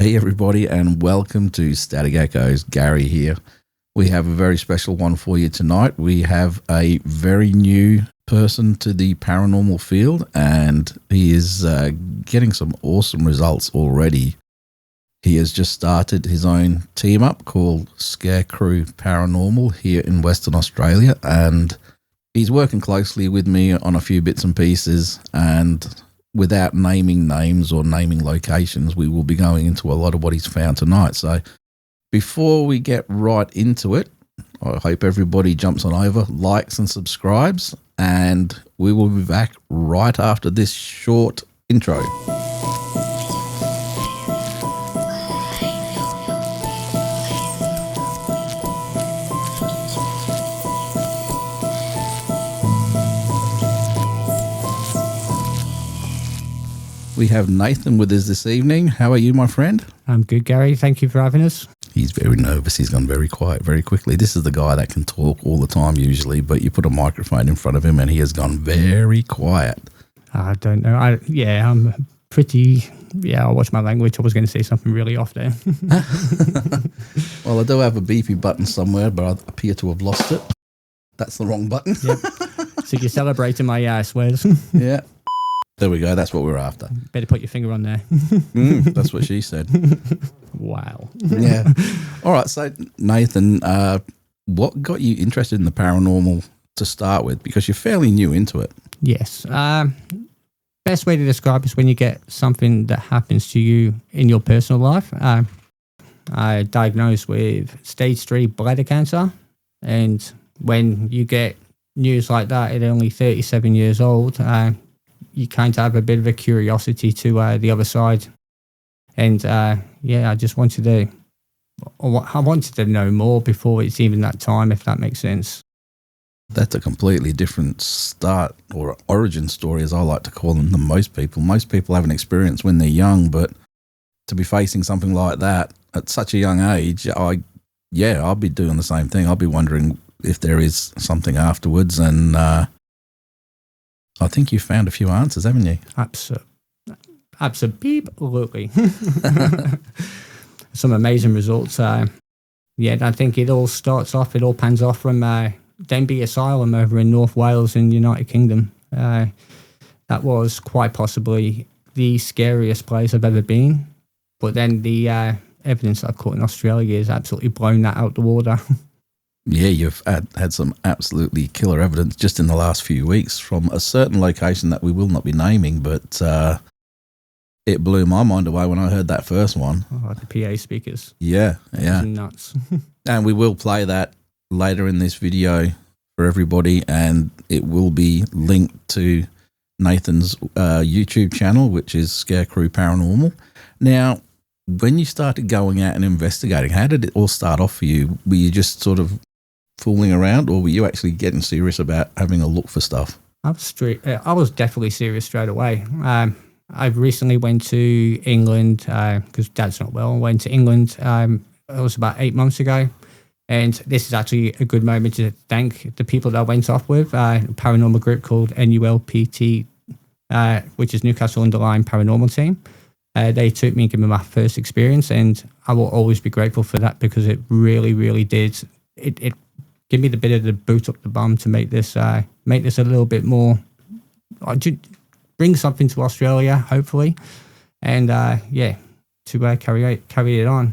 Hey everybody, and welcome to Static Echoes. Gary here. We have a very special one for you tonight. We have a very new person to the paranormal field, and he is getting some awesome results already. He has just started his own team up called Scare Crew Paranormal here in Western Australia, and he's working closely with me on a few bits and pieces, and without naming names or naming locations, we will be going into a lot of what he's found tonight. So before we get right into it, I hope everybody jumps on over, likes and subscribes, and we will be back right after this short intro. We have Nathan with us this evening. How are you, my friend? I'm good, Gary. Thank you for having us. He's very nervous. He's gone very quiet very quickly. This is the guy that can talk all the time usually, but you put a microphone in front of him and he has gone very quiet. I don't know. I'm pretty... Yeah, I'll watch my language. I was going to say something really off there. Well, I do have a beepy button somewhere, but I appear to have lost it. That's the wrong button. Yep. So you're celebrating my swears. Yeah. There we go. That's what we're after. Better put your finger on there. That's what she said. Wow. Yeah. All right. So, Nathan, what got you interested in the paranormal to start with? Because you're fairly new into it. Yes. Best way to describe is when you get something that happens to you in your personal life. I diagnosed with stage 3 bladder cancer. And when you get news like that at only 37 years old, you kind of have a bit of a curiosity to the other side. And I just wanted to know more before it's even that time, if that makes sense. That's a completely different start or origin story, as I like to call them, than most people. Most people have an experience when they're young, but to be facing something like that at such a young age, I'll be doing the same thing. I'll be wondering if there is something afterwards, and I think you've found a few answers, haven't you? Absolutely. Some amazing results. I think it all pans off from Denbigh Asylum over in North Wales in the United Kingdom. That was quite possibly the scariest place I've ever been. But then the evidence I've caught in Australia has absolutely blown that out the water. Yeah, you've had some absolutely killer evidence just in the last few weeks from a certain location that we will not be naming, but it blew my mind away when I heard that first one. Oh, the PA speakers. Yeah. Nuts. And we will play that later in this video for everybody, and it will be linked to Nathan's YouTube channel, which is Scare Crew Paranormal. Now, when you started going out and investigating, how did it all start off for you? Were you just sort of fooling around, or were you actually getting serious about having a look for stuff? I was definitely serious straight away. I recently went to England because Dad's not well. I went to England. It was about 8 months ago. And this is actually a good moment to thank the people that I went off with, a paranormal group called NULPT, which is Newcastle Underline Paranormal Team. They took me and gave me my first experience, and I will always be grateful for that because it really, really did. It gave me the bit of the boot up the bum to make this a little bit more, bring something to Australia, hopefully, and to carry it on.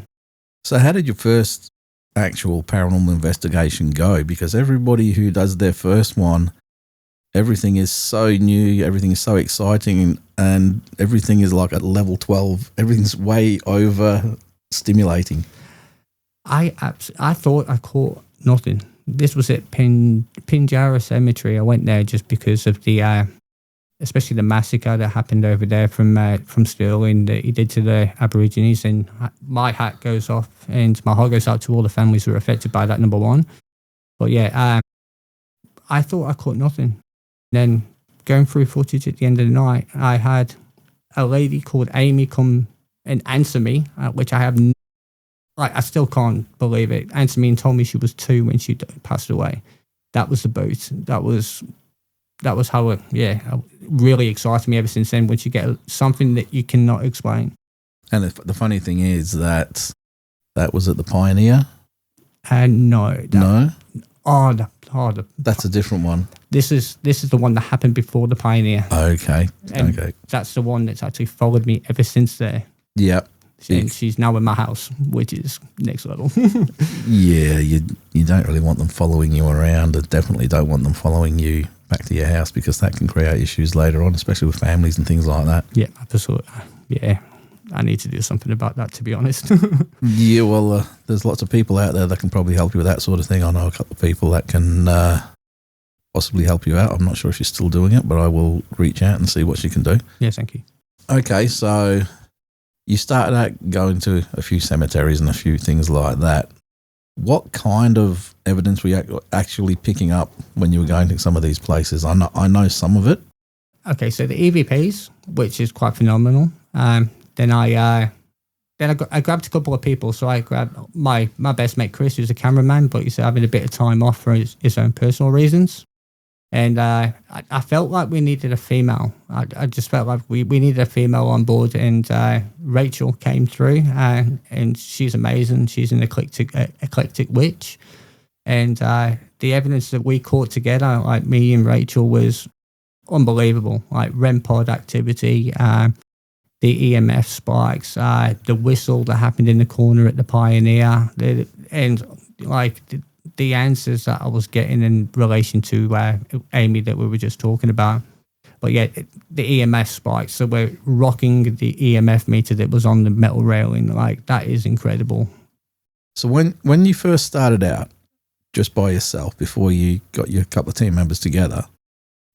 So how did your first actual paranormal investigation go? Because everybody who does their first one, everything is so new, everything is so exciting, and everything is like at level 12. Everything's way over stimulating. I thought I caught nothing. This was at Pinjarra Cemetery. I went there just because of the, especially the massacre that happened over there from Stirling that he did to the Aborigines. And my hat goes off, and my heart goes out to all the families who were affected by that. Number one, but I thought I caught nothing. Then going through footage at the end of the night, I had a lady called Amy come and answer me, which I still can't believe it. Answered me and told me she was 2 when she passed away. That was the boot. That was how it really excited me ever since then, once you get something that you cannot explain. And the funny thing is that was at the Pioneer. No. No? That's a different one. This is the one that happened before the Pioneer. Okay. And that's the one that's actually followed me ever since there. Yep. And she's now in my house, which is next level. Yeah, you don't really want them following you around, and definitely don't want them following you back to your house, because that can create issues later on, especially with families and things like that. Yeah, absolutely. Yeah, I need to do something about that, to be honest. Yeah, well, there's lots of people out there that can probably help you with that sort of thing. I know a couple of people that can possibly help you out. I'm not sure if she's still doing it, but I will reach out and see what she can do. Yeah, thank you. Okay, so you started out going to a few cemeteries and a few things like that. What kind of evidence were you actually picking up when you were going to some of these places? I know some of it. Okay, so the EVPs, which is quite phenomenal. Then I grabbed a couple of people. So I grabbed my best mate Chris, who's a cameraman, but he's having a bit of time off for his own personal reasons. And I felt like we needed a female. I just felt like we needed a female on board, and Rachel came through, and she's amazing. She's an eclectic witch, and the evidence that we caught together, like me and Rachel, was unbelievable. Like REM pod activity, the EMF spikes, the whistle that happened in the corner at the Pioneer, and like the answers that I was getting in relation to Amy that we were just talking about. But yeah, the EMF spikes. So we're rocking the EMF meter that was on the metal railing. Like, that is incredible. So when you first started out just by yourself, before you got your couple of team members together,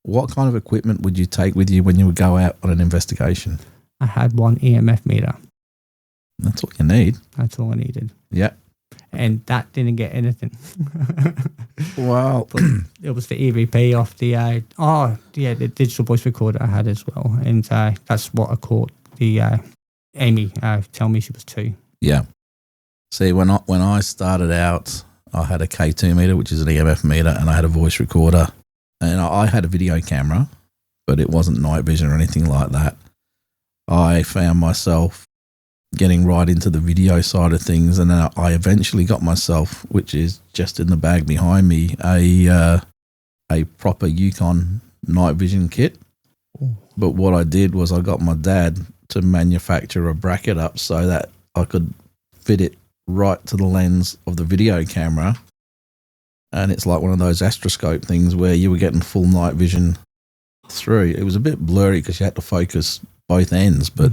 what kind of equipment would you take with you when you would go out on an investigation? I had one EMF meter. That's all you need. That's all I needed. Yeah. And that didn't get anything. Wow. But it was the EVP off the the digital voice recorder I had as well, and that's what I caught the Amy tell me she was 2. Yeah. See, when I started out, I had a K2 meter, which is an EMF meter, and I had a voice recorder, and I had a video camera, but it wasn't night vision or anything like that. I found myself getting right into the video side of things, and then I eventually got myself, which is just in the bag behind me, a proper Yukon night vision kit. Ooh. But what I did was I got my dad to manufacture a bracket up so that I could fit it right to the lens of the video camera, and it's like one of those astroscope things where you were getting full night vision through. It was a bit blurry because you had to focus both ends, but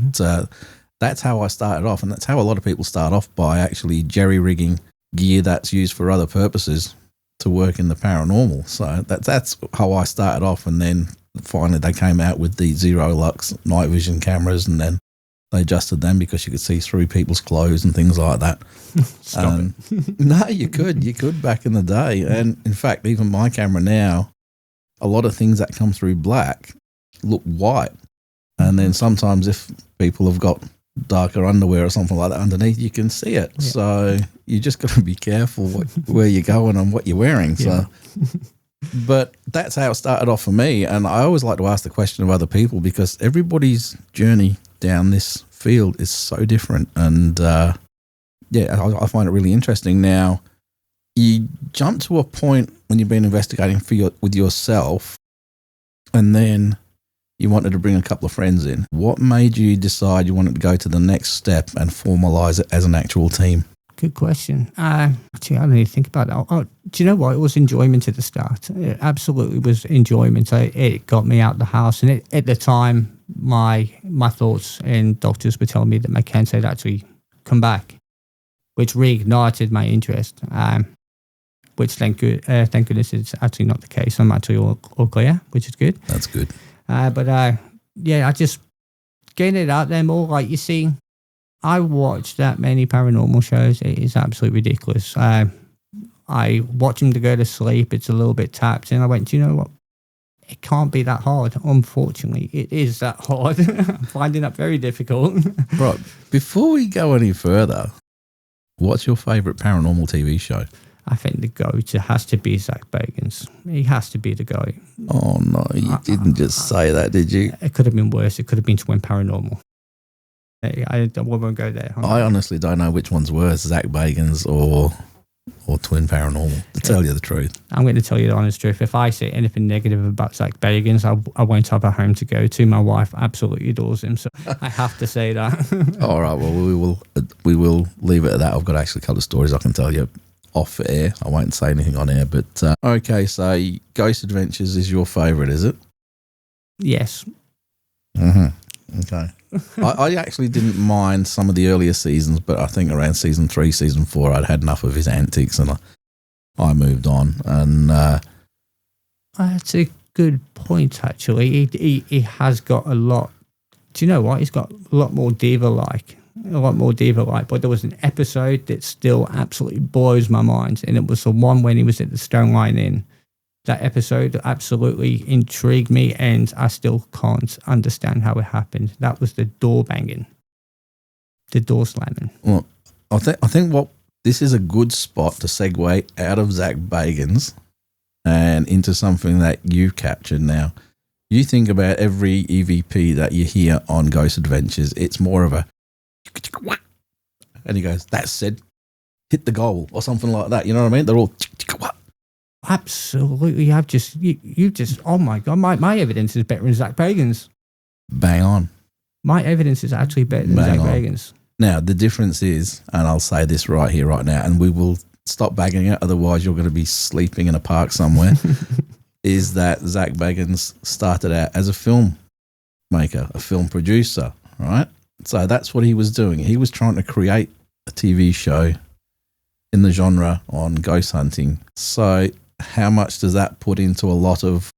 that's how I started off, and that's how a lot of people start off, by actually jerry-rigging gear that's used for other purposes to work in the paranormal. So that's how I started off, and then finally they came out with the zero lux night vision cameras, and then they adjusted them because you could see through people's clothes and things like that. Stop it. No, you could back in the day. And in fact, even my camera now, a lot of things that come through black look white. And then sometimes if people have got darker underwear or something like that underneath, you can see it. Yeah. So you just got to be careful where you're going and what you're wearing. So, but that's how it started off for me. And I always like to ask the question of other people, because everybody's journey down this field is so different. And I find it really interesting. Now, you jump to a point when you've been investigating with yourself, and then you wanted to bring a couple of friends in. What made you decide you wanted to go to the next step and formalize it as an actual team? Good question. Actually, I don't need to think about that. Oh, do you know what? It was enjoyment at the start. It absolutely was enjoyment. It got me out of the house. And at the time, my thoughts and doctors were telling me that my cancer had actually come back, which reignited my interest, which thank goodness it's actually not the case. I'm actually all clear, which is good. That's good. I just getting it out there more. Like, you see, I watch that many paranormal shows. It is absolutely ridiculous. I watch them to go to sleep. It's a little bit tapped, and I went, do you know what? It can't be that hard. Unfortunately, it is that hard. I'm finding that very difficult. Right. Before we go any further, what's your favourite paranormal TV show? I think the GOAT has to be Zach Bagans. He has to be the GOAT. Oh, no, you didn't just say that, did you? It could have been worse. It could have been Twin Paranormal. I won't go there. I honestly don't know which one's worse, Zach Bagans or Twin Paranormal, to tell you the truth. I'm going to tell you the honest truth. If I say anything negative about Zach Bagans, I won't have a home to go to. My wife absolutely adores him, so I have to say that. All right, well, we will leave it at that. I've got actually a couple of stories I can tell you off air. I won't say anything on air, but okay, so Ghost Adventures is your favourite, is it? Yes. Mm-hmm. Okay. I actually didn't mind some of the earlier seasons, but I think around season 3, season 4, I'd had enough of his antics and I moved on. And that's a good point, actually. He has got a lot. Do you know what? He's got a lot more diva-like. But there was an episode that still absolutely blows my mind, and it was the one when he was at the Stone Line Inn. That episode absolutely intrigued me, and I still can't understand how it happened. That was the door banging, the door slamming. Well, I think what this is a good spot to segue out of Zach Bagans and into something that you've captured now. You think about every EVP that you hear on Ghost Adventures, it's more of a, and he goes, "That said, hit the goal," or something like that. You know what I mean? They're all absolutely. You just. Oh my god, my evidence is better than Zach Bagans. Bang on. My evidence is actually better than Zach Bagans. Now the difference is, and I'll say this right here, right now, and we will stop bagging it. Otherwise, you're going to be sleeping in a park somewhere. Is that Zach Bagans started out as a filmmaker, a film producer, right? So that's what he was doing. He was trying to create a TV show in the genre on ghost hunting. So how much does that put into a lot of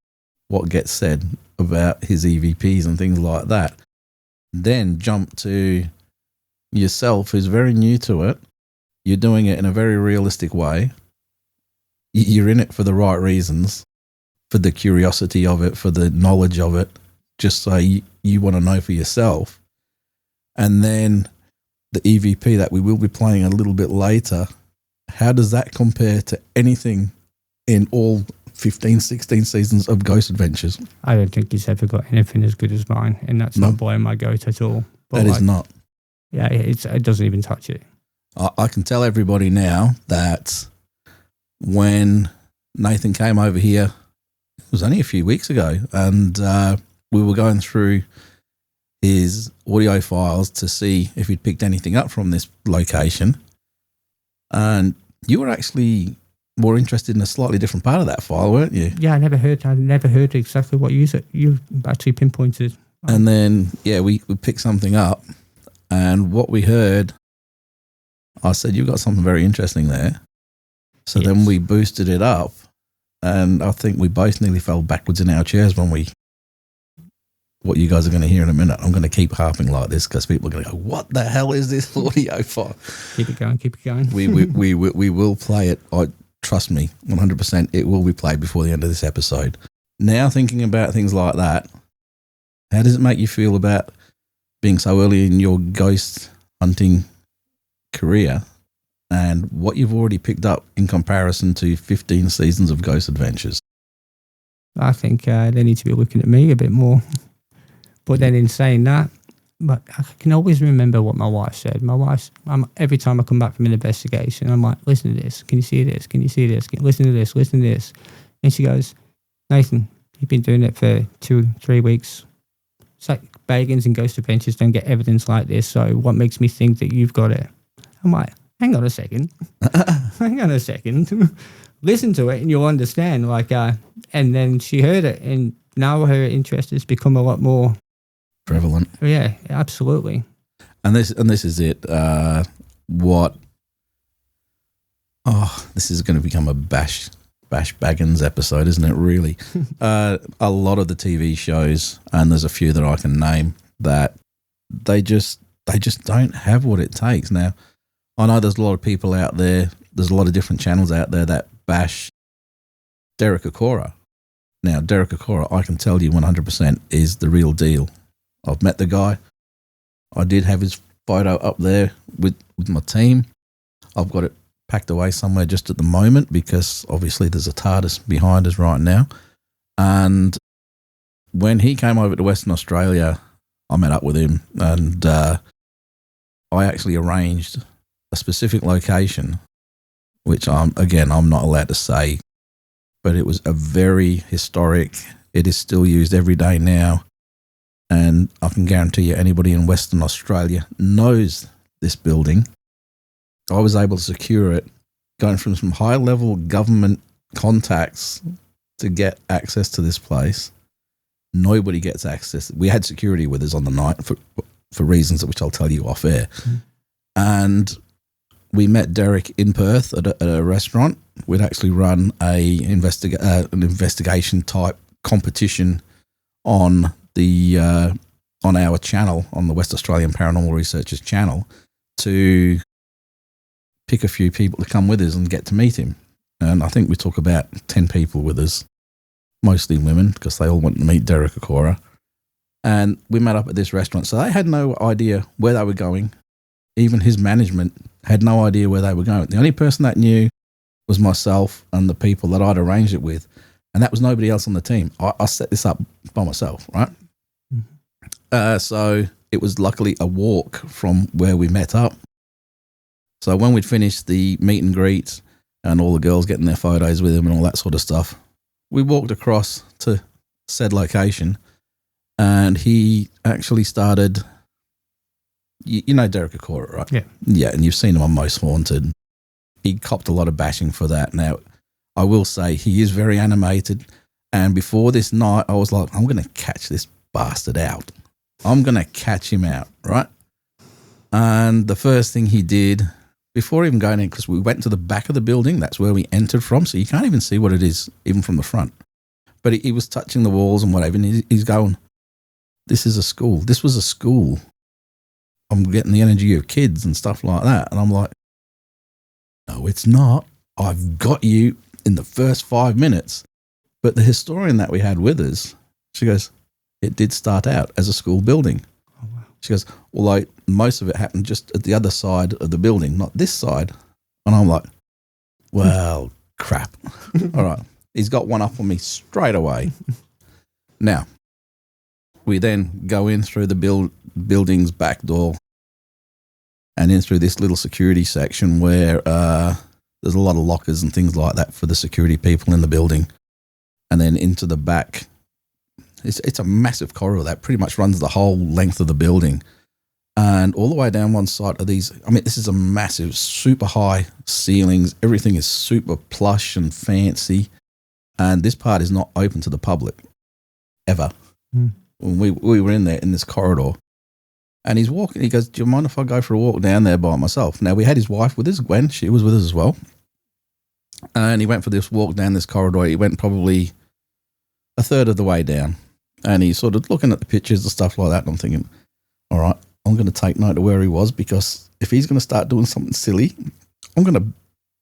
what gets said about his EVPs and things like that? Then jump to yourself, who's very new to it. You're doing it in a very realistic way. You're in it for the right reasons, for the curiosity of it, for the knowledge of it, just so you want to know for yourself. And then the EVP that we will be playing a little bit later, how does that compare to anything in all 15, 16 seasons of Ghost Adventures? I don't think he's ever got anything as good as mine, and that's not blowing my goat at all. But that is not. Yeah, it doesn't even touch it. I can tell everybody now that when Nathan came over here, it was only a few weeks ago, and we were going through his audio files to see if he'd picked anything up from this location. And you were actually more interested in a slightly different part of that file, weren't you? Yeah, I never heard exactly what you actually pinpointed. And then, yeah, we picked something up, and what we heard, I said, "You've got something very interesting there." So yes. Then we boosted it up, and I think we both nearly fell backwards in our chairs when what you guys are going to hear in a minute. I'm going to keep harping like this because people are going to go, "What the hell is this audio file?" Keep it going. We will play it. Trust me, 100%. It will be played before the end of this episode. Now, thinking about things like that, how does it make you feel about being so early in your ghost hunting career and what you've already picked up in comparison to 15 seasons of Ghost Adventures? I think they need to be looking at me a bit more. But then in saying that, but I can always remember what my wife said. My wife, every time I come back from an investigation, I'm like, "Listen to this. Can you see this? Can you see this? Listen to this. Listen to this." And she goes, "Nathan, you've been doing it for 2-3 weeks. It's like Bagans and Ghost Adventures don't get evidence like this. So what makes me think that you've got it?" I'm like, hang on a second. Listen to it and you'll understand. And then she heard it, and now her interest has become a lot more prevalent. Yeah, absolutely. And this is it. This is going to become a bash Baggins episode, isn't it? Really, a lot of the TV shows, and there's a few that I can name that they just don't have what it takes. Now, I know there's a lot of people out there. There's a lot of different channels out there that bash Derek Okora. Now, Derek Okora, I can tell you 100% is the real deal. I've met the guy. I did have his photo up there with my team. I've got it packed away somewhere just at the moment because obviously there's a TARDIS behind us right now. And when he came over to Western Australia, I met up with him, and I actually arranged a specific location, which I'm not allowed to say, but it was a very historic. It is still used every day now. And I can guarantee you anybody in Western Australia knows this building. I was able to secure it, going from some high-level government contacts to get access to this place. Nobody gets access. We had security with us on the night for reasons which I'll tell you off air. Mm. And we met Derek in Perth at a restaurant. We'd actually run an investigation type competition on our channel, on the West Australian Paranormal Researchers channel, to pick a few people to come with us and get to meet him. And I think we took about 10 people with us, mostly women, because they all wanted to meet Derek Okora. And we met up at this restaurant. So they had no idea where they were going. Even his management had no idea where they were going. The only person that knew was myself and the people that I'd arranged it with. And that was nobody else on the team. I set this up by myself, right? Mm-hmm. So it was luckily a walk from where we met up. So when we'd finished the meet and greet and all the girls getting their photos with him and all that sort of stuff, we walked across to said location, and he actually started, you know Derek Okora, right? Yeah. Yeah, and you've seen him on Most Haunted. He copped a lot of bashing for that. Now, I will say he is very animated, and before this night, I was like, I'm going to catch this bastard out. I'm going to catch him out, right? And the first thing he did, before even going in, because we went to the back of the building, that's where we entered from, so you can't even see what it is, even from the front. But he was touching the walls and whatever, and he's going, this is a school. This was a school. I'm getting the energy of kids and stuff like that. And I'm like, no, it's not. I've got you in the first 5 minutes. But the historian that we had with us, she goes, it did start out as a school building. Oh, wow. She goes, although most of it happened just at the other side of the building, not this side. And I'm like, well, crap. All right. He's got one up on me straight away. Now, we then go in through the building's back door and in through this little security section where there's a lot of lockers and things like that for the security people in the building. And then into the back. It's a massive corridor that pretty much runs the whole length of the building. And all the way down one side of these, I mean, this is a massive, super high ceilings. Everything is super plush and fancy. And this part is not open to the public, ever. Mm. When we were in there, in this corridor, and he's walking, he goes, do you mind if I go for a walk down there by myself? Now, we had his wife with us, Gwen. She was with us as well. And he went for this walk down this corridor. He went probably a third of the way down. And he's sort of looking at the pictures and stuff like that. And I'm thinking, all right, I'm going to take note of where he was, because if he's going to start doing something silly, I'm going to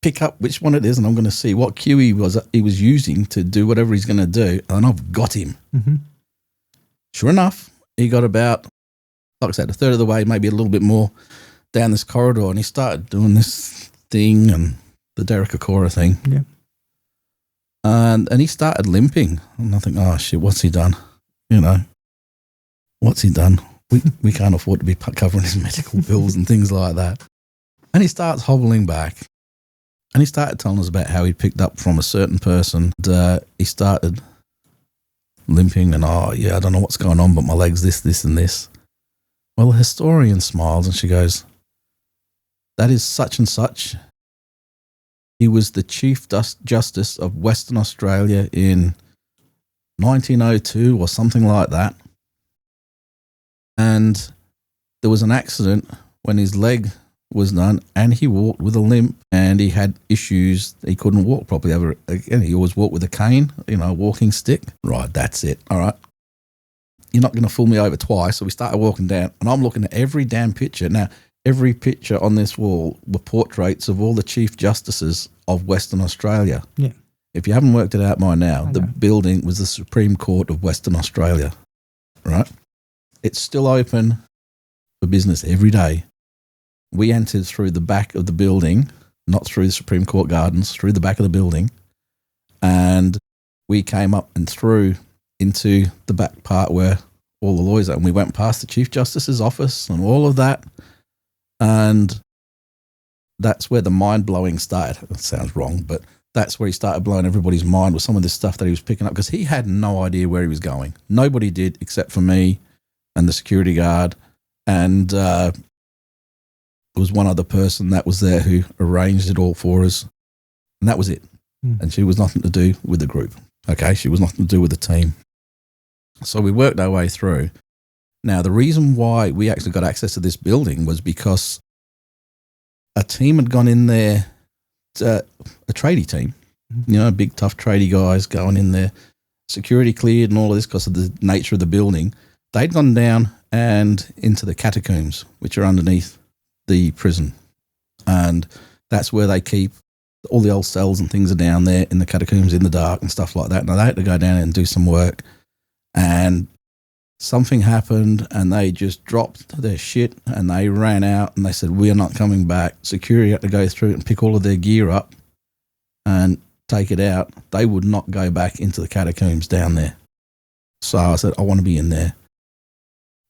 pick up which one it is, and I'm going to see what cue he was using to do whatever he's going to do. And I've got him. Mm-hmm. Sure enough, he got about, like I said, a third of the way, maybe a little bit more down this corridor, and he started doing this thing and the Derek Okora thing. Yeah. And he started limping. And I think, oh shit, what's he done? You know, what's he done? We can't afford to be covering his medical bills and things like that. And he starts hobbling back. And he started telling us about how he'd picked up from a certain person. And, he started limping and, oh, yeah, I don't know what's going on, but my leg's this, and this. Well, the historian smiles and she goes, that is such and such. He was the Chief Justice of Western Australia in 1902 or something like that. And there was an accident when his leg was done and he walked with a limp and he had issues. He couldn't walk properly ever again. He always walked with a cane, you know, a walking stick. Right, that's it. All right. You're not going to fool me over twice. So we started walking down and I'm looking at every damn picture. Now, every picture on this wall were portraits of all the Chief Justices of Western Australia. Yeah. If you haven't worked it out by now, the building was the Supreme Court of Western Australia, right? It's still open for business every day. We entered through the back of the building, not through the Supreme Court Gardens, through the back of the building, and we came up and through into the back part where all the lawyers are, and we went past the Chief Justice's office and all of that. And that's where the mind-blowing started. That sounds wrong, but that's where he started blowing everybody's mind with some of this stuff that he was picking up, because he had no idea where he was going. Nobody did except for me and the security guard. And there was one other person that was there who arranged it all for us. And that was it. And she was nothing to do with the group. Okay, she was nothing to do with the team. So we worked our way through. Now, the reason why we actually got access to this building was because a team had gone in there, a tradie team, you know, big, tough tradie guys going in there, security cleared and all of this because of the nature of the building. They'd gone down and into the catacombs, which are underneath the prison. And that's where they keep all the old cells and things are down there in the catacombs in the dark and stuff like that. Now, they had to go down and do some work. And something happened and they just dropped their shit and they ran out and they said, we are not coming back. Security had to go through and pick all of their gear up and take it out. They would not go back into the catacombs down there. So I said, I want to be in there.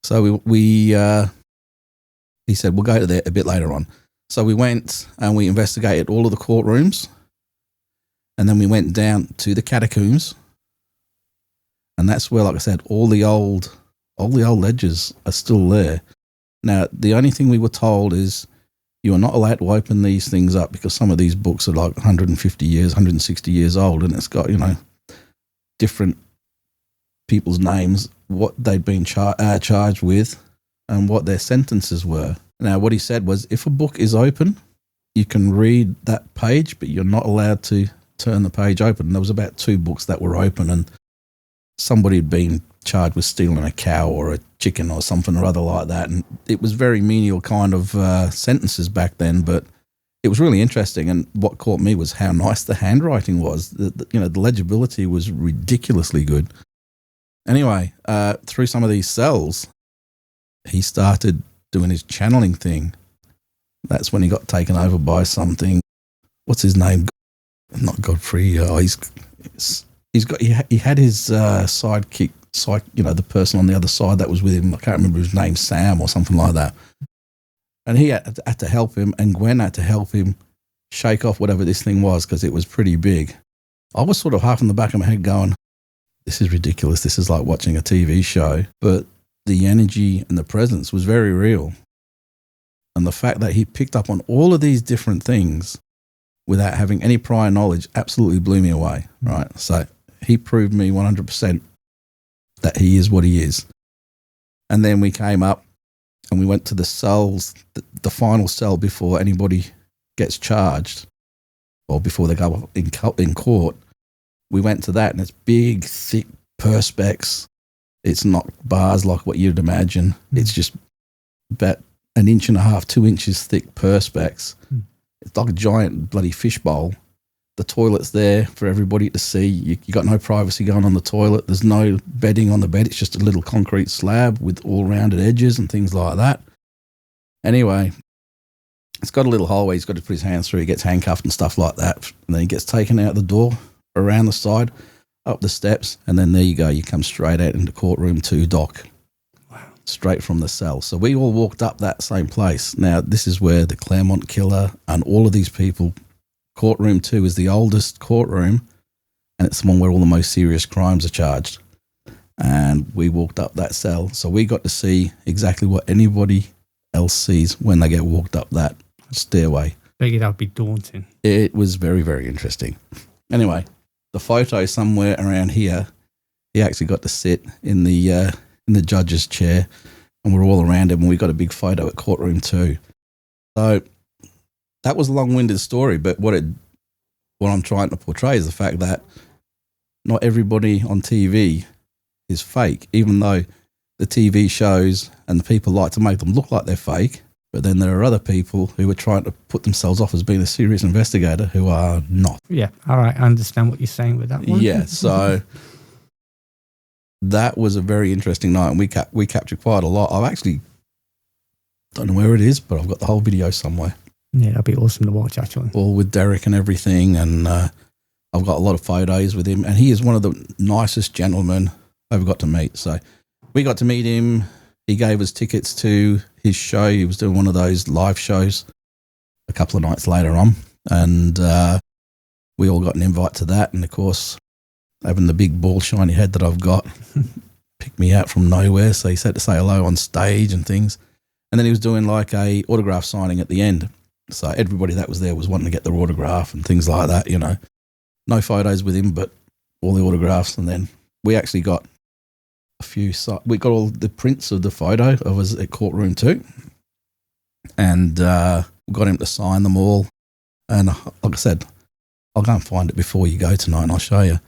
So he said, we'll go to there a bit later on. So we went and we investigated all of the courtrooms, and then we went down to the catacombs. And that's where, like I said, all the old ledgers are still there. Now, the only thing we were told is you are not allowed to open these things up because some of these books are like 150 years, 160 years old, and it's got, you know, different people's names, what they'd been charged with, and what their sentences were. Now, what he said was, if a book is open, you can read that page, but you're not allowed to turn the page open. And there was about 2 books that were open, and somebody had been charged with stealing a cow or a chicken or something or other like that. And it was very menial kind of sentences back then, but it was really interesting. And what caught me was how nice the handwriting was. The legibility was ridiculously good. Anyway, through some of these cells, he started doing his channeling thing. That's when he got taken over by something. What's his name? Not Godfrey. Oh, he had his sidekick, the person on the other side that was with him. I can't remember his name, Sam or something like that. And he had to help him, and Gwen had to help him shake off whatever this thing was because it was pretty big. I was sort of half in the back of my head going, this is ridiculous. This is like watching a TV show. But the energy and the presence was very real. And the fact that he picked up on all of these different things without having any prior knowledge absolutely blew me away, right? So he proved me 100% that he is what he is. And then we came up and we went to the cells, the final cell before anybody gets charged or before they go in court. We went to that, and it's big, thick perspex. It's not bars like what you'd imagine. It's just about 1.5 inches, 2 inches thick perspex. It's like a giant bloody fishbowl. The toilet's there for everybody to see. You got no privacy going on the toilet. There's no bedding on the bed. It's just a little concrete slab with all rounded edges and things like that. Anyway, it's got a little hole where he's got to put his hands through. He gets handcuffed and stuff like that. And then he gets taken out the door, around the side, up the steps, and then there you go. You come straight out into courtroom 2 dock. Wow. Straight from the cell. So we all walked up that same place. Now, this is where the Claremont killer and all of these people, courtroom 2 is the oldest courtroom, and it's the one where all the most serious crimes are charged. And we walked up that cell. So we got to see exactly what anybody else sees when they get walked up that stairway. I figured that would be daunting. It was very, very interesting. Anyway, the photo somewhere around here, he actually got to sit in the judge's chair, and we're all around him, and we got a big photo at courtroom 2. So that was a long-winded story, but what I'm trying to portray is the fact that not everybody on TV is fake, even though the TV shows and the people like to make them look like they're fake. But then there are other people who are trying to put themselves off as being a serious investigator who are not. Yeah, all right, I understand what you're saying with that one. Yeah, so that was a very interesting night, and we captured quite a lot. I've actually don't know where it is, but I've got the whole video somewhere. Yeah, that'd be awesome to watch, actually. All with Derek and everything, and I've got a lot of photos with him, and he is one of the nicest gentlemen I ever got to meet. So we got to meet him. he gave us tickets to his show. He was doing one of those live shows a couple of nights later on, and we all got an invite to that. And of course, having the big bald shiny head that I've got picked me out from nowhere. So he said to say hello on stage and things. And then he was doing like a autograph signing at the end. So everybody that was there was wanting to get their autograph and things like that, you know. No photos with him, but all the autographs. And then we actually got we got all the prints of the photo of us at courtroom 2. And we got him to sign them all. And like I said, I'll go and find it before you go tonight and I'll show you.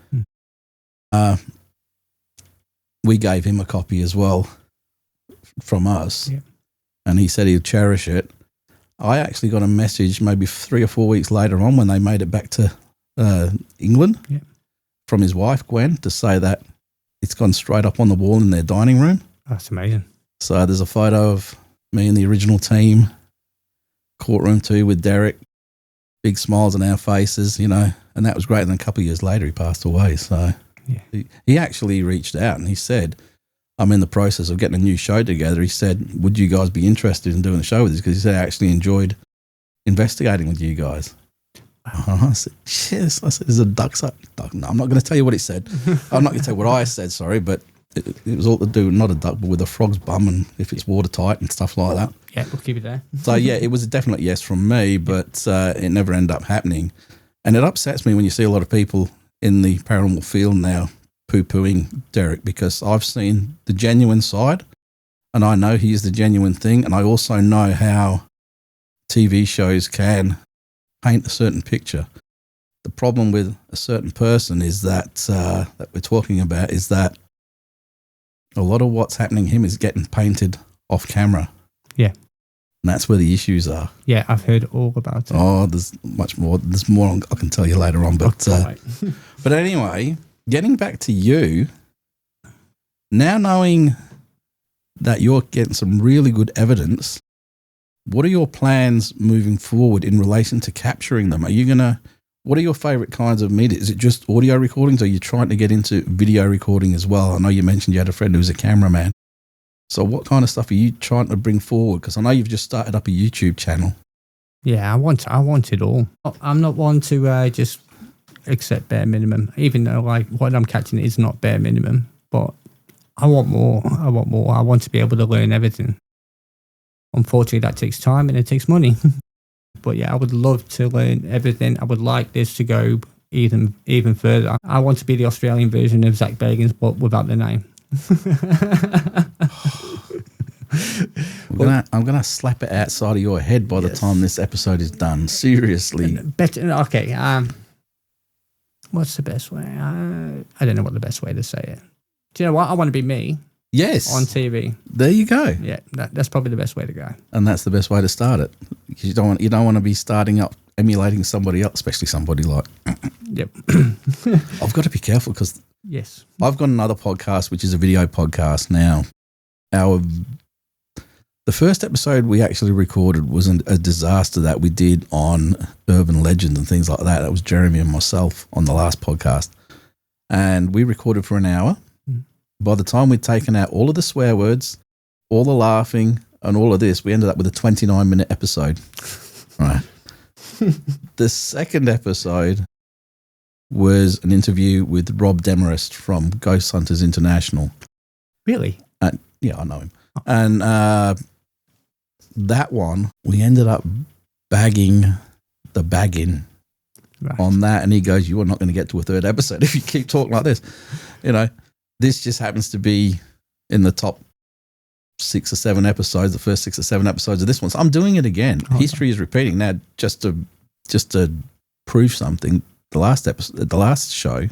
We gave him a copy as well from us. Yeah. And he said he'd cherish it. I actually got a message maybe 3 or 4 weeks later on when they made it back to England from his wife, Gwen, to say that it's gone straight up on the wall in their dining room. That's amazing. So there's a photo of me and the original team, courtroom 2 with Derek, big smiles on our faces, you know, and that was great. And then a couple of years later, he passed away. So he actually reached out and he said, I'm in the process of getting a new show together. He said, would you guys be interested in doing a show with us? Because he said, I actually enjoyed investigating with you guys. I said, yes. I said, is a duck? No, I'm not going to tell you what he said. I'm not going to tell you what I said, sorry, but it was all to do, not a duck, but with a frog's bum and if it's watertight and stuff like that. Yeah, we'll keep it there. So, yeah, it was a definite yes from me, but it never ended up happening. And it upsets me when you see a lot of people in the paranormal field now poo-pooing Derek, because I've seen the genuine side and I know he is the genuine thing, and I also know how TV shows can paint a certain picture. The problem with a certain person is that that we're talking about is that a lot of what's happening to him is getting painted off camera. Yeah. And that's where the issues are. Yeah, I've heard all about it. Oh, there's much more. There's more I can tell you later on. But but anyway, getting back to you, now knowing that you're getting some really good evidence, what are your plans moving forward in relation to capturing them? Are you going to, what are your favorite kinds of media? Is it just audio recordings? Or are you trying to get into video recording as well? I know you mentioned you had a friend who was a cameraman. So what kind of stuff are you trying to bring forward? Because I know you've just started up a YouTube channel. Yeah, I want it all. I'm not one to just accept bare minimum, even though like what I'm catching is not bare minimum. But I want more. I want to be able to learn everything. Unfortunately, that takes time and it takes money. But yeah, I would love to learn everything. I would like this to go even further. I want to be the Australian version of Zach Bagans, but without the name. I'm gonna slap it outside of your head by the time this episode is done. Seriously. Better. Okay. What's the best way? I don't know what the best way to say it. Do you know what? I want to be me. Yes. On TV. There you go. Yeah, that's probably the best way to go. And that's the best way to start it. You don't want to be starting up emulating somebody else, especially somebody like. Yep. I've got to be careful because yes, I've got another podcast which is a video podcast now. The first episode we actually recorded was a disaster that we did on urban legends and things like that. That was Jeremy and myself on the last podcast, and we recorded for an hour. By the time we'd taken out all of the swear words, all the laughing, and all of this, we ended up with a 29-minute episode. Right. The second episode was an interview with Rob Demarest from Ghost Hunters International. Really? Yeah, I know him. And that one, we ended up bagging the bagging on that. And he goes, you are not going to get to a third episode if you keep talking like this. You know, this just happens to be in the top 6 or 7 episodes, the first 6 or 7 episodes of this one. So I'm doing it again. History is repeating. Now, just to prove something, the last show,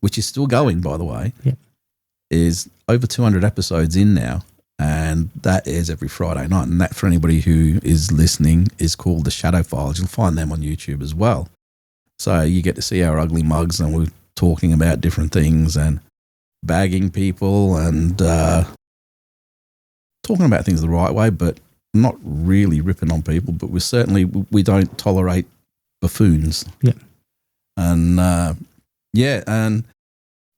which is still going, by the way, is over 200 episodes in now. And that is every Friday night. And that, for anybody who is listening, is called The Shadow Files. You'll find them on YouTube as well. So you get to see our ugly mugs and we're talking about different things and bagging people and talking about things the right way, but not really ripping on people. But we don't tolerate buffoons. Yeah. And and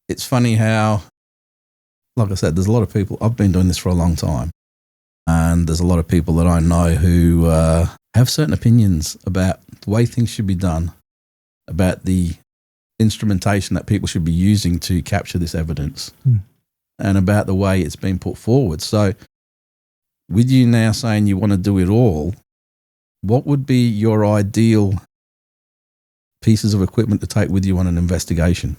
it's funny how, like I said, there's a lot of people. I've been doing this for a long time, And there's a lot of people that I know who have certain opinions about the way things should be done, about the instrumentation that people should be using to capture this evidence, and about the way it's been put forward. So with you now saying you want to do it all, what would be your ideal pieces of equipment to take with you on an investigation?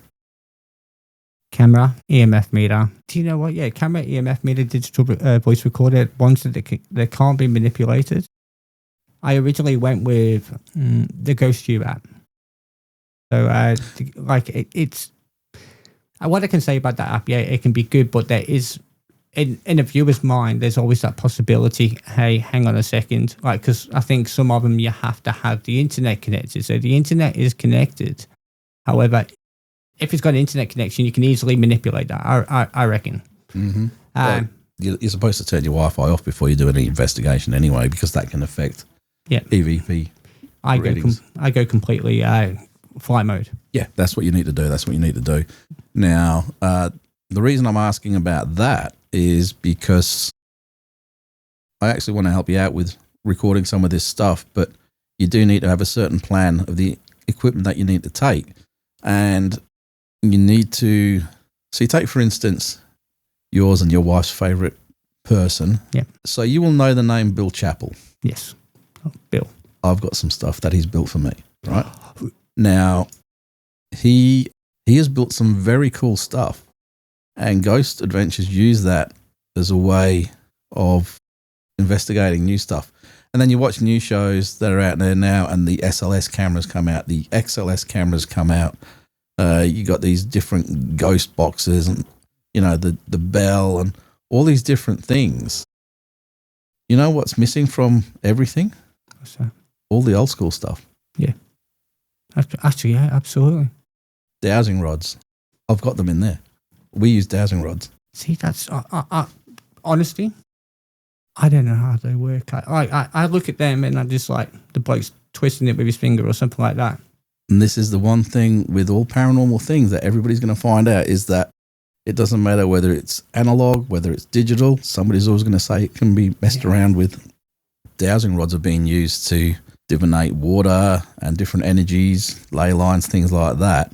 Camera, EMF meter. Do you know what? Yeah, camera, EMF meter, digital voice recorder, ones that can't be manipulated. I originally went with the Ghost Tube app. So, it's what I can say about that app. Yeah, it can be good, but there is in a viewer's mind, there's always that possibility. Hey, hang on a second, because I think some of them you have to have the internet connected. So the internet is connected. However, if it's got an internet connection, you can easily manipulate that. I reckon. Mm-hmm. You're supposed to turn your Wi-Fi off before you do any investigation anyway, because that can affect EVP readings. I go completely flight mode. Yeah, that's what you need to do. Now, the reason I'm asking about that is because I actually want to help you out with recording some of this stuff, but you do need to have a certain plan of the equipment that you need to take. And you need to, so you take, for instance, yours and your wife's favourite person. Yeah. So you will know the name Bill Chappell. Yes. Oh, Bill. I've got some stuff that he's built for me, right? Now, he has built some very cool stuff, and Ghost Adventures use that as a way of investigating new stuff. And then you watch new shows that are out there now, and the SLS cameras come out, the XLS cameras come out. You got these different ghost boxes, and the bell, and all these different things. You know what's missing from everything? What's that? All the old school stuff. Yeah. Actually, yeah, absolutely. Dowsing rods. I've got them in there. We use dowsing rods. See, that's honestly, I don't know how they work. I look at them and I'm just like, the bloke's twisting it with his finger or something like that. And this is the one thing with all paranormal things that everybody's going to find out, is that it doesn't matter whether it's analog, whether it's digital. Somebody's always going to say it can be messed around with. Dowsing rods are being used to divinate water and different energies, ley lines, things like that.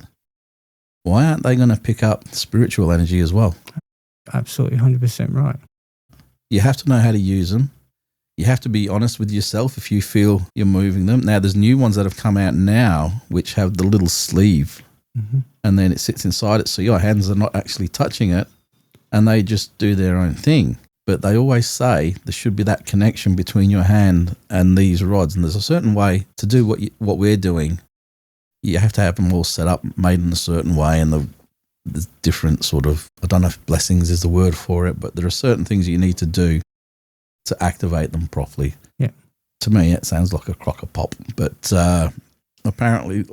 Why aren't they going to pick up spiritual energy as well? Absolutely 100% right. You have to know how to use them. You have to be honest with yourself if you feel you're moving them. Now, there's new ones that have come out now which have the little sleeve, and then it sits inside it, so your hands are not actually touching it, and they just do their own thing. But they always say there should be that connection between your hand and these rods, and there's a certain way to do what we're doing. You have to have them all set up, made in a certain way, and the different sort of, I don't know if blessings is the word for it, but there are certain things you need to do to activate them properly. Yeah. To me, it sounds like a crock of pop, but apparently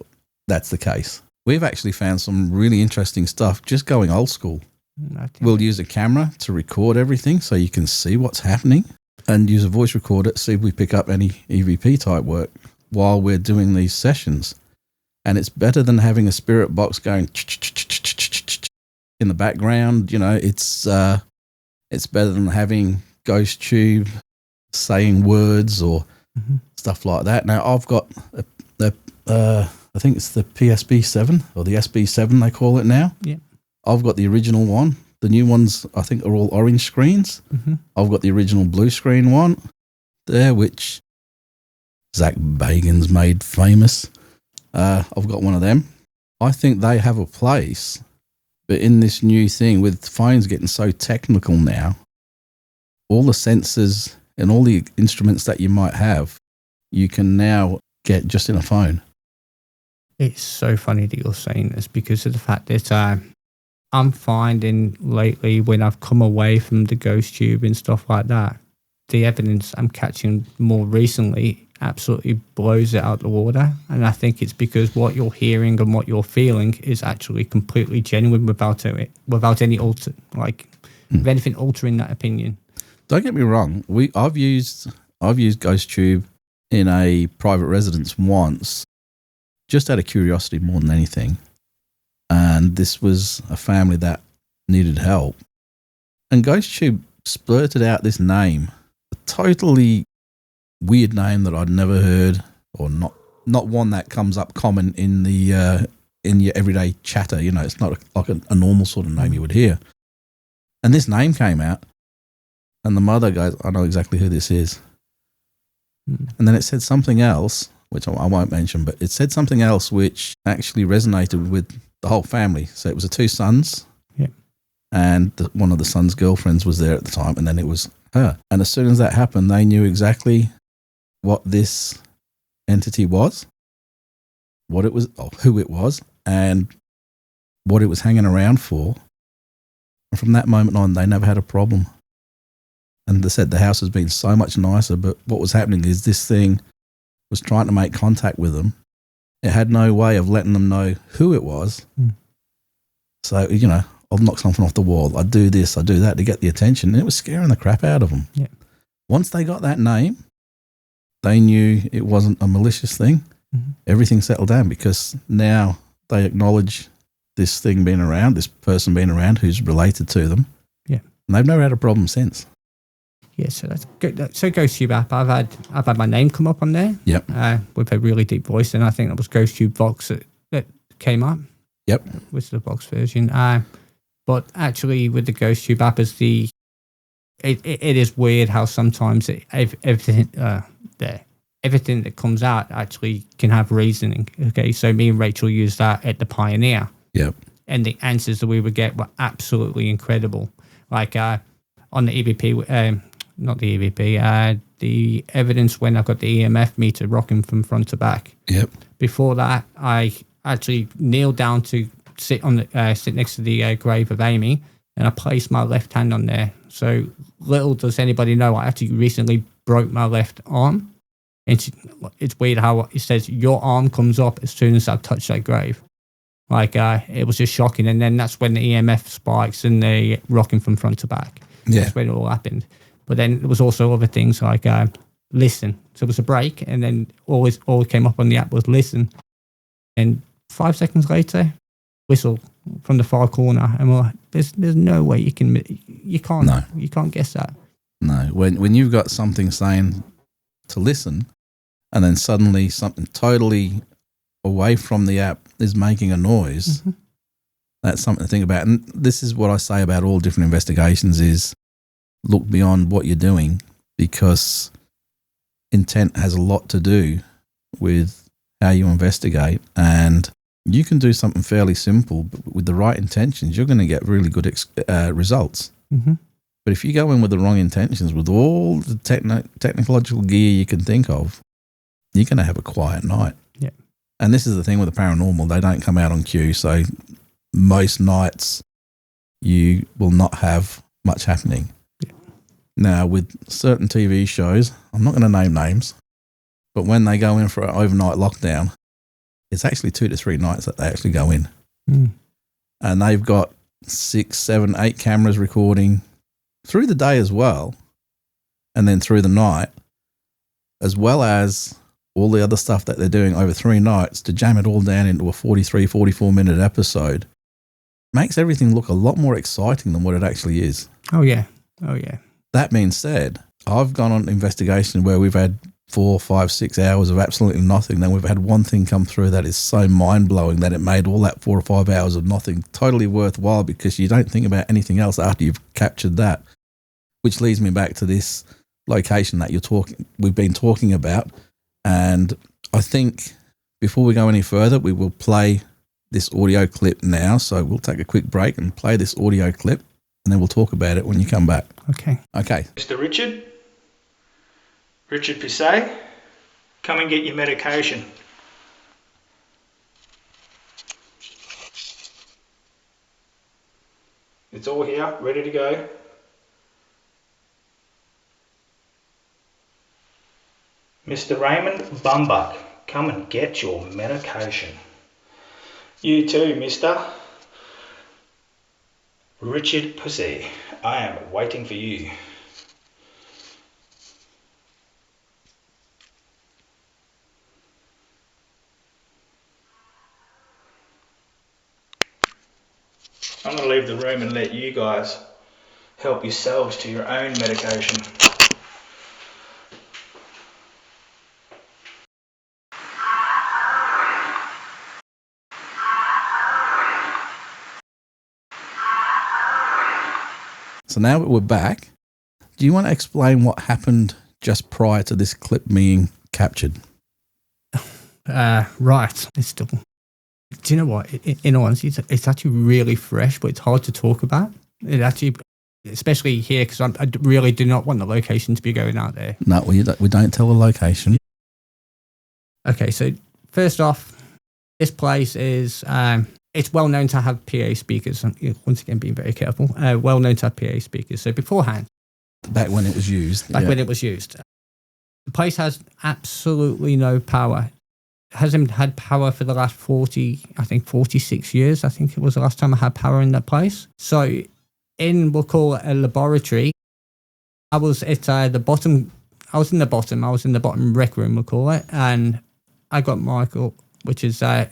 that's the case. We've actually found some really interesting stuff just going old school. We'll use a camera to record everything so you can see what's happening, and use a voice recorder to see if we pick up any EVP type work while we're doing these sessions. And it's better than having a spirit box going in the background. It's better than having Ghost Tube saying words or stuff like that. Now, I've got I think it's the PSB7 or the SB7 they call it now. Yeah. I've got the original one. The new ones, I think, are all orange screens. I've got the original blue screen one there, which Zach Bagans made famous. I've got one of them. I think they have a place, but in this new thing, with phones getting so technical now, all the sensors and all the instruments that you might have, you can now get just in a phone. It's so funny that you're saying this, because of the fact that I'm finding lately, when I've come away from the Ghost Tube and stuff like that, the evidence I'm catching more recently absolutely blows it out the water. And I think it's because what you're hearing and what you're feeling is actually completely genuine without any anything altering that opinion. Don't get me wrong. I've used Ghost Tube in a private residence once, just out of curiosity more than anything. And this was a family that needed help. And Ghost Tube splurted out this name, totally weird name that I'd never heard, or not one that comes up common in the in your everyday chatter. You know, it's not like a normal sort of name you would hear. And this name came out, and the mother goes, "I know exactly who this is." And then it said something else, which I won't mention, but it said something else which actually resonated with the whole family. So it was the two sons, and one of the son's girlfriends was there at the time, and then it was her. And as soon as that happened, they knew exactly what this entity was, what it was, or who it was, and what it was hanging around for. And from that moment on, they never had a problem. And they said the house has been so much nicer, but what was happening is this thing was trying to make contact with them. It had no way of letting them know who it was. So, you know, I'll knock something off the wall. I do this, I do that to get the attention. And it was scaring the crap out of them. Yeah. Once they got that name, they knew it wasn't a malicious thing. Everything settled down because now they acknowledge this thing being around, this person being around who's related to them. Yeah. And they've never had a problem since. Yeah, so that's good. So GhostTube app, I've had my name come up on there. Yep. With a really deep voice, and I think that was GhostTube Vox that came up. Yep. With the Vox version. But actually, with the GhostTube app, it is weird how sometimes everything that comes out actually can have reasoning. Okay, so me and Rachel used that at the Pioneer. Yep. And the answers that we would get were absolutely incredible. Like on the EVP. Not the EVP, the evidence when I got the EMF meter rocking from front to back. Yep. Before that, I actually kneeled down to sit next to the grave of Amy, and I placed my left hand on there. So little does anybody know, I actually recently broke my left arm. And it's weird how it says your arm comes up as soon as I touch that grave. Like it was just shocking. And then that's when the EMF spikes and the rocking from front to back. Yeah. That's when it all happened. But then there was also other things like listen. So it was a break, and then all came up on the app was listen. And 5 seconds later, whistle from the far corner, and we're like, there's no way you can't guess that. No, when you've got something saying to listen, and then suddenly something totally away from the app is making a noise, that's something to think about. And this is what I say about all different investigations is, look beyond what you're doing, because intent has a lot to do with how you investigate. And you can do something fairly simple, but with the right intentions, you're going to get really good results. But if you go in with the wrong intentions, with all the technological gear you can think of, you're going to have a quiet night. Yeah. And this is the thing with the paranormal, they don't come out on cue. So most nights you will not have much happening. Now, with certain TV shows, I'm not going to name names, but when they go in for an overnight lockdown, it's actually 2 to 3 nights that they actually go in. And they've got 6, 7, 8 cameras recording through the day as well, and then through the night, as well as all the other stuff that they're doing over 3 nights to jam it all down into a 43, 44-minute episode. Makes everything look a lot more exciting than what it actually is. Oh, yeah. That being said, I've gone on an investigation where we've had 4, 5, 6 hours of absolutely nothing. Then we've had one thing come through that is so mind-blowing that it made all that 4 or 5 hours of nothing totally worthwhile, because you don't think about anything else after you've captured that. Which leads me back to this location that we've been talking about. And I think before we go any further, we will play this audio clip now. So we'll take a quick break and play this audio clip, and then we'll talk about it when you come back. Okay. Mr. Richard Pisset, come and get your medication. It's all here, ready to go. Mr. Raymond Bumbuck, come and get your medication. You too, Mr. Richard Pisset, I am waiting for you. I'm going to leave the room and let you guys help yourselves to your own medication. So now that we're back, do you want to explain what happened just prior to this clip being captured? Right. It's still. Do you know what? In all honesty, it's actually really fresh, but it's hard to talk about. It actually, especially here, because I really do not want the location to be going out there. No, we don't tell the location. Okay, so first off, this place is it's well known to have PA speakers. Once again, being very careful. Well known to have PA speakers. So beforehand, back when it was used, the place has absolutely no power. Hasn't had power for the last 46 years. I think it was the last time I had power in that place. So we'll call it a laboratory. I was at the bottom. I was in the bottom rec room, we'll call it. And I got Michael, which is a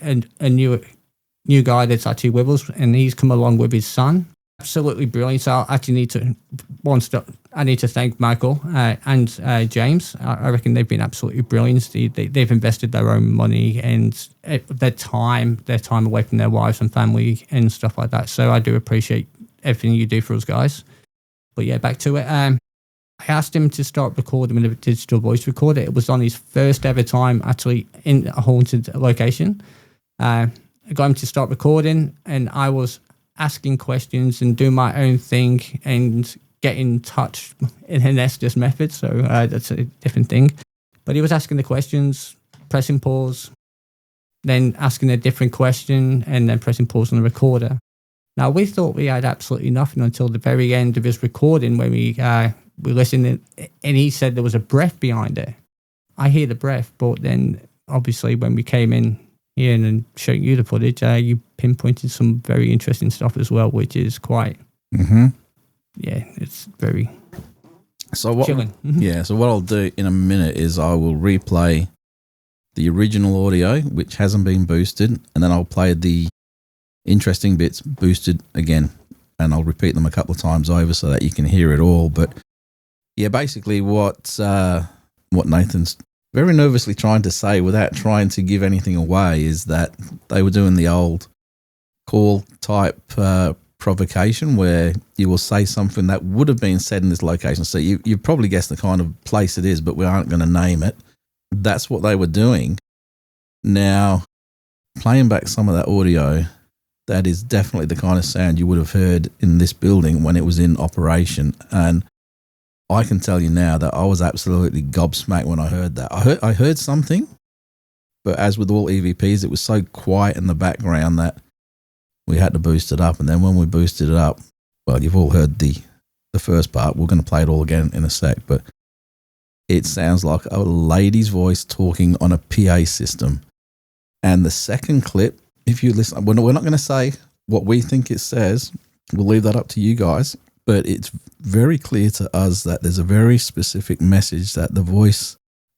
new guy that's actually with us. And he's come along with his son. Absolutely brilliant. So I actually need to thank Michael and James. I reckon they've been absolutely brilliant. They've invested their own money and their time away from their wives and family and stuff like that. So I do appreciate everything you do for us guys. But yeah, back to it. I asked him to start recording with a digital voice recorder. It was on his first ever time actually in a haunted location. I got him to start recording, and I was asking questions and doing my own thing and get in touch in an Estes method. So that's a different thing. But he was asking the questions, pressing pause, then asking a different question, and then pressing pause on the recorder. Now, we thought we had absolutely nothing until the very end of his recording when we listened, and he said there was a breath behind it. I hear the breath, but then obviously when we came in here and showing you the footage, you pinpointed some very interesting stuff as well, which is quite, yeah, it's very chilling. Yeah, so what I'll do in a minute is I will replay the original audio, which hasn't been boosted, and then I'll play the interesting bits boosted again, and I'll repeat them a couple of times over so that you can hear it all. But yeah, basically what Nathan's very nervously trying to say without trying to give anything away is that they were doing the old call type provocation where you will say something that would have been said in this location. So you probably guessed the kind of place it is, but we aren't going to name it. That's what they were doing. Now, playing back some of that audio, that is definitely the kind of sound you would have heard in this building when it was in operation. And I can tell you now that I was absolutely gobsmacked when I heard that. I heard something, but as with all EVPs, it was so quiet in the background that we had to boost it up. And then when we boosted it up, well, you've all heard the first part. We're going to play it all again in a sec, but it sounds like a lady's voice talking on a PA system. And the second clip, if you listen, we're not going to say what we think it says. We'll leave that up to you guys. But it's very clear to us that there's a very specific message that the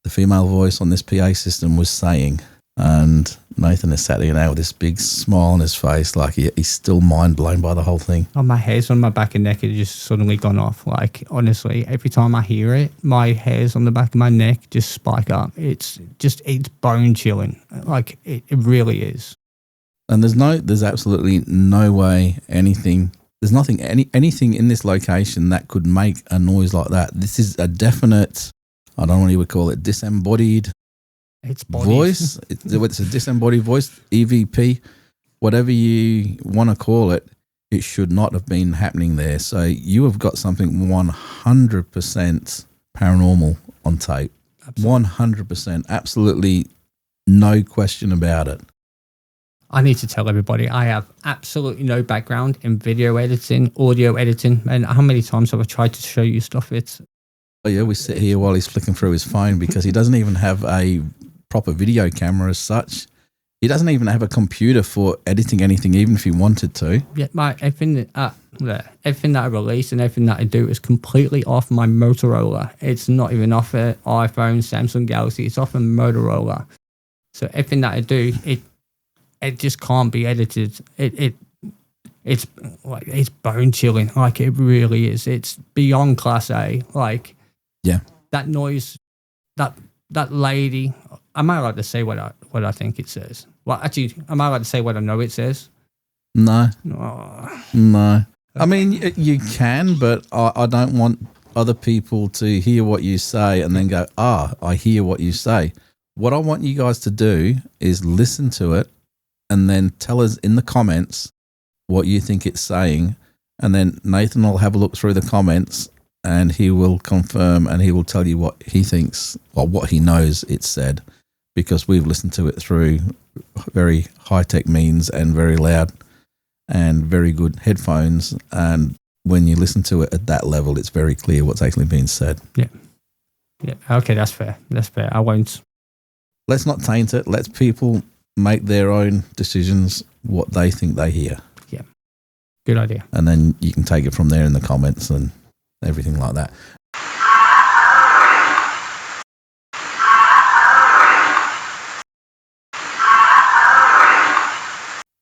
female voice on this PA system was saying. And Nathan is sat here now with this big smile on his face, like he's still mind blown by the whole thing. Oh, my hairs on my back and neck had just suddenly gone off. Like, honestly, every time I hear it, my hairs on the back of my neck just spike up. It's bone chilling. Like, it really is. And there's absolutely no way there's anything in this location that could make a noise like that. This is a definite, I don't know what you would call it, disembodied voice. It's a disembodied voice, EVP, whatever you want to call it. It should not have been happening there. So you have got something 100% paranormal on tape. Absolutely. 100%. Absolutely no question about it. I need to tell everybody I have absolutely no background in video editing, audio editing, and how many times have I tried to show you stuff? Oh yeah, we sit here while he's flicking through his phone because he doesn't even have a proper video camera as such. He doesn't even have a computer for editing anything, even if he wanted to. Yeah, everything that I release and everything that I do is completely off my Motorola. It's not even off an iPhone, Samsung Galaxy. It's off a Motorola. So everything that I do, it just can't be edited. It's bone chilling. Like, it really is. It's beyond class A. Like, yeah, that noise, that lady. Am I allowed to say what I think it says? Well, actually, am I allowed to say what I know it says? No. Oh. No. I mean, you can, but I don't want other people to hear what you say and then go, I hear what you say. What I want you guys to do is listen to it and then tell us in the comments what you think it's saying. And then Nathan will have a look through the comments and he will confirm and he will tell you what he thinks or what he knows it said, because we've listened to it through very high-tech means and very loud and very good headphones. And when you listen to it at that level, it's very clear what's actually being said. Yeah. Okay, that's fair. I won't. Let's not taint it. Let people make their own decisions, what they think they hear. Yeah. Good idea. And then you can take it from there in the comments and everything like that.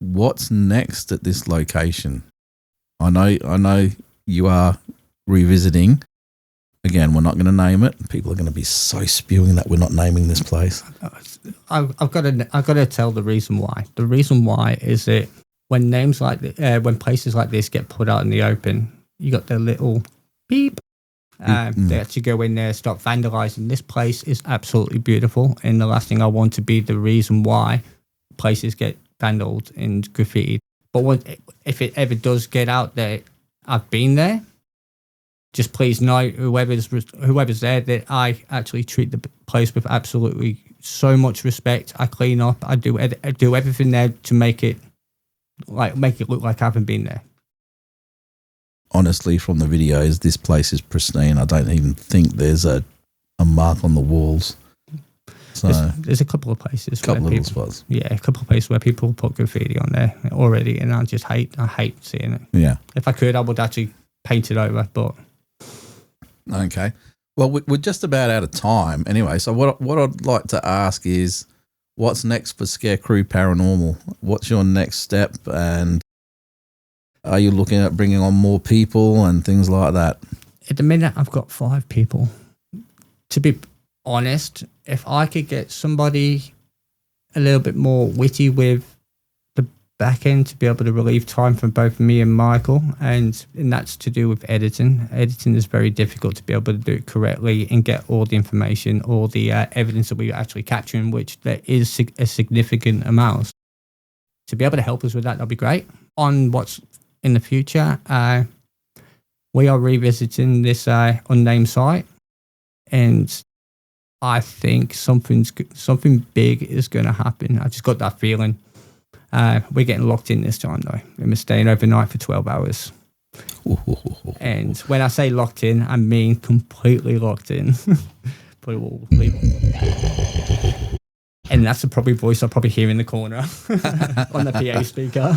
What's next at this location? I know you are revisiting. Again, we're not going to name it. People are going to be so spewing that we're not naming this place. I've got to tell the reason why. The reason why is that when when places like this get put out in the open, you got the little beep. They actually go in there, start vandalizing. This place is absolutely beautiful, and the last thing I want to be the reason why places get vandalized and graffitied. But if it ever does get out there, I've been there. Just please know whoever's there that I actually treat the place with absolutely so much respect. I clean up. I do everything there to make it look like I haven't been there. Honestly, from the videos, this place is pristine. I don't even think there's a mark on the walls. So there's a couple of places. A couple of little spots. Yeah, a couple of places where people put graffiti on there already, and I hate seeing it. Yeah. If I could, I would actually paint it over, but... Okay. Well, we're just about out of time anyway. So what I'd like to ask is, what's next for Scare Crew Paranormal? What's your next step? And are you looking at bringing on more people and things like that? At the minute, I've got 5 people. To be honest, if I could get somebody a little bit more witty with the back end to be able to relieve time from both me and Michael, and that's to do with editing. Editing is very difficult to be able to do it correctly and get all the information, all the evidence that we're actually capturing, which there is a significant amount. To be able to help us with that, that'd be great. On what's in the future, we are revisiting this unnamed site, and I think something big is going to happen. I just got that feeling. We're getting locked in this time, though. We're staying overnight for 12 hours. And when I say locked in, I mean completely locked in. But we'll leave. And that's the probably voice I'll probably hear in the corner on the PA speaker.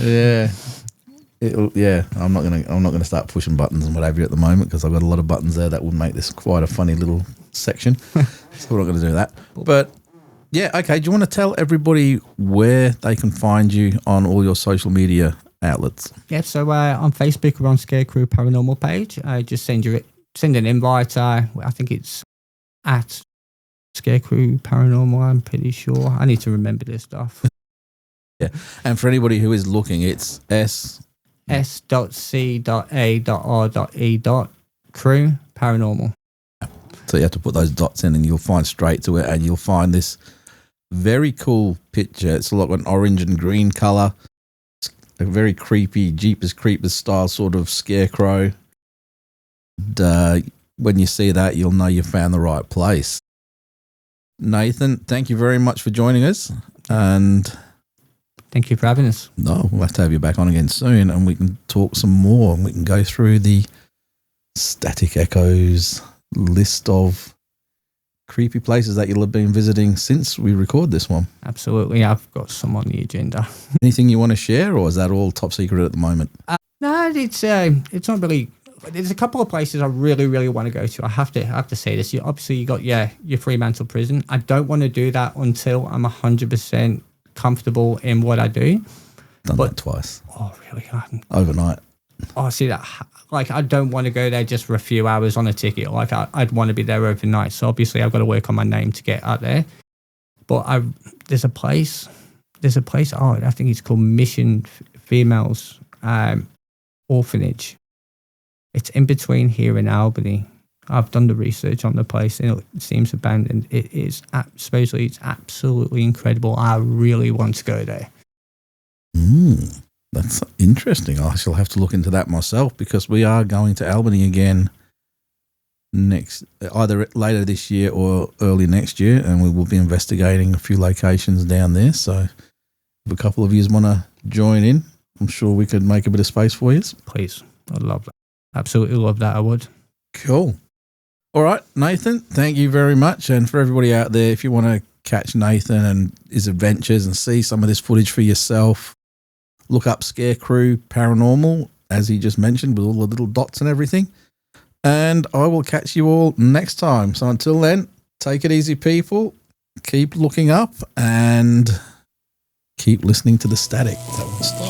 Yeah. I'm not gonna start pushing buttons and whatever at the moment, because I've got a lot of buttons there that would make this quite a funny little section. So we're not going to do that. But yeah, okay. Do you want to tell everybody where they can find you on all your social media outlets? Yeah. So on Facebook, we're on Scare Crew Paranormal page. Just send an invite. I think it's at Scare Crew Paranormal. I'm pretty sure. I need to remember this stuff. Yeah. And for anybody who is looking, it's s.c.a.r.e.crew paranormal. So you have to put those dots in and you'll find straight to it, and you'll find this very cool picture. It's like an orange and green color. It's a very creepy Jeepers Creepers style sort of scarecrow. And, when you see that, you'll know you found the right place. Nathan, thank you very much for joining us. And thank you for having us. No, we'll have to have you back on again soon, and we can talk some more, and we can go through the Static Echoes list of creepy places that you'll have been visiting since we record this one. Absolutely. I've got some on the agenda. Anything you want to share, or is that all top secret at the moment? No, it's not really. There's a couple of places I really, really want to go to. I have to say this. Obviously, you got your Fremantle prison. I don't want to do that until I'm 100% comfortable in what I do. Done that twice. Oh, really? Overnight. Oh, see that? Like, I don't want to go there just for a few hours on a ticket. Like, I'd want to be there overnight. So obviously, I've got to work on my name to get out there. But there's a place. Oh, I think it's called Mission Females. orphanage. It's in between here and Albany. I've done the research on the place and it seems abandoned. It is supposedly it's absolutely incredible. I really want to go there. That's interesting. I shall have to look into that myself because we are going to Albany again either later this year or early next year, and we will be investigating a few locations down there. So if a couple of you want to join in, I'm sure we could make a bit of space for you. Please. I'd love that. Absolutely love that. I would. Cool. All right, Nathan, thank you very much. And for everybody out there, if you want to catch Nathan and his adventures and see some of this footage for yourself, look up Scare Crew Paranormal, as he just mentioned, with all the little dots and everything. And I will catch you all next time. So until then, take it easy, people. Keep looking up and keep listening to the static. That will stop.